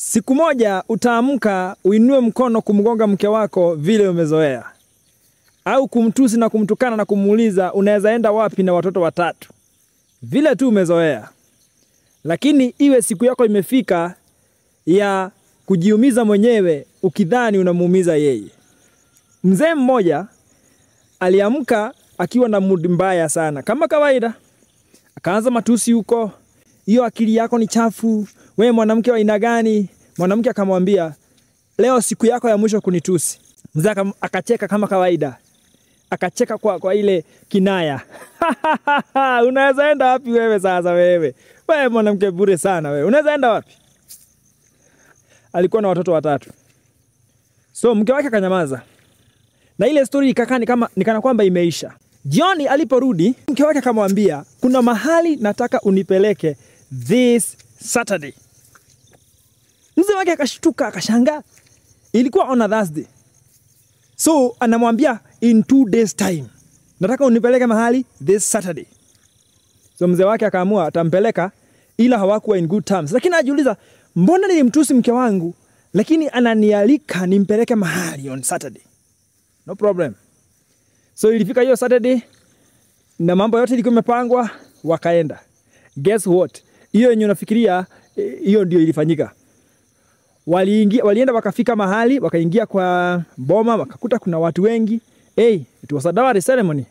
Siku moja utaamka uinue mkono kumgonga mke wako vile umezoea. Au kumtusi na kumtukana na kumuuliza unaweza enda wapi na watoto watatu. Vile tu umezoea. Lakini iwe siku yako imefika ya kujiumiza mwenyewe ukidhani unamuumiza yeye. Mzee mmoja aliamka akiwa na mood mbaya sana. Kama kawaida, akaanza matusi huko. Hiyo akili yako ni chafu. Wewe mwanamke wa aina gani? Mwanamke akamwambia, leo siku yako ya mwisho kunitusi. Mzee akacheka kama kawaida. Akacheka kwa ile kinaya. Unaweza enda wapi wewe sasa wewe? Wewe mwanamke bure sana wewe. Unaweza enda wapi? Alikuwa na watoto watatu. So mke wake akanyamaza. Na ile story ikakaa ni kana kwamba imeisha. Jioni aliporudi, mke wake akamwambia, kuna mahali nataka unipeleke this Saturday. Mzee wake akashtuka, akashangaa. Ilikuwa on a Thursday. So anamwambia in 2 days time. Nataka unipeleke mahali this Saturday. So mzee wake akaamua atampeleka, ila hawakuwa in good terms. Lakini anajiuliza, mbona nilimtusi mke wangu lakini ananialika nimpeleke mahali on Saturday? No problem. So ilifika hiyo Saturday na mambo yote ilikuwa imepangwa, wakaenda. Guess what? Hiyo yenye unafikiria hiyo ndio ilifanyika. Walienda wakafika mahali, wakaingia kwa boma, wakakuta kuna watu wengi. Hey, it was a dowry ceremony.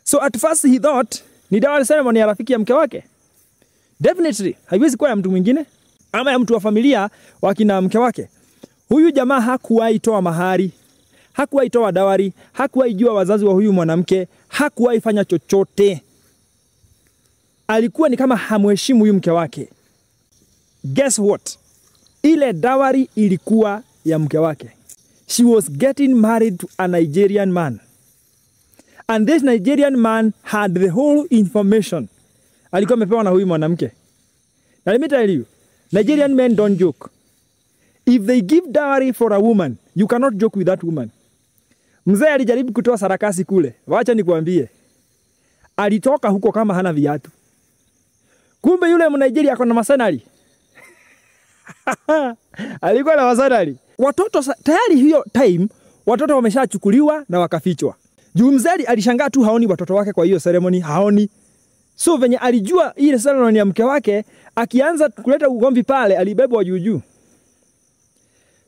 So at first he thought ni dowry ceremony ya rafiki ya mke wake. Definitely, haiwezi kuwa ya mtu mwingine ama ya mtu wa familia wakina mke wake. Huyu jamaa hakuwahi toa mahari, hakuwahi toa dowry, hakuwahi jua wazazi wa huyu mwanamke, hakuwahi fanya chochote. Alikuwa ni kama hamheshimu huyu mke wake. Guess what? Ile dowry ilikuwa ya mke wake. She was getting married to a Nigerian man. And this Nigerian man had the whole information. Alikuwa amepewa na huyu mwanamke. Now let me tell you, Nigerian men don't joke. If they give dowry for a woman, you cannot joke with that woman. Mzee alijaribu kutoa sarakasi kule. Wacha nikuambie. Alitoka huko kama hana viatu. Kumbe yule Mnigeria ako na masanari. Alikuwa na masanari. Watoto tayari hiyo time watoto wameshachukuliwa na wakafichwa. Juu mzee alishangaa tu haoni watoto wake kwa hiyo ceremony, haoni. So venye alijua ile ceremony ya mke wake, akianza kuleta ugomvi pale alibebwa juu.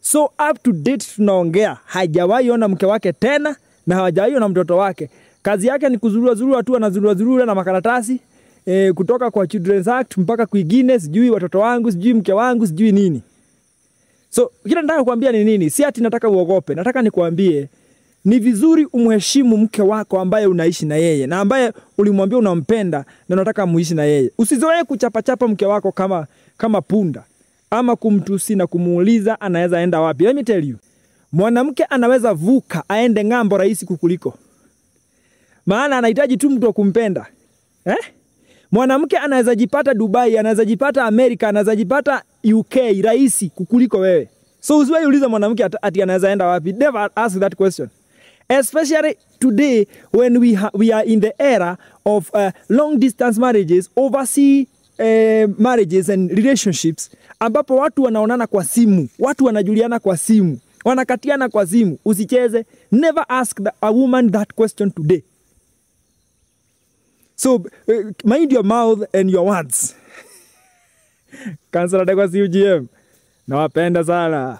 So up to date tunaongea, hajawahi ona mke wake tena na hajawahi ona mtoto wake. Kazi yake ni kuzurura tu, anazurura na makaratasi kutoka kwa Children's Act mpaka kwingine, sijui watoto wangu, sijui mke wangu, sijui nini. So kile nataka kuambia ni nini? Si ati nataka uogope, nataka nikuambie ni vizuri umheshimu mke wako ambaye unaishi na yeye na ambaye ulimwambia unampenda na unataka muishi na yeye. Usizoee kuchapa mke wako kama punda ama kumtusi na kumuuliza anaweza enda wapi. Let me tell you. Mwanamke anaweza vuka aende ng'ambo rahisi kukuliko. Maana anahitaji tu mtu kumpenda. Mwanamke anaweza jipata Dubai, anaweza jipata Amerika, anaweza jipata UK rahisi kukuliko wewe. So usiwahi uliza mwanamke ati anaweza enda wapi. Never ask that question. Especially today when we are in the era of long distance marriages, overseas marriages and relationships, ambapo watu wanaonana kwa simu, watu wanajuliana kwa simu, wanakatiana kwa simu. Usicheze. Never ask a woman that question today. So mind your mouth and your words. Kansala kwa CUGM. Nawapenda sana.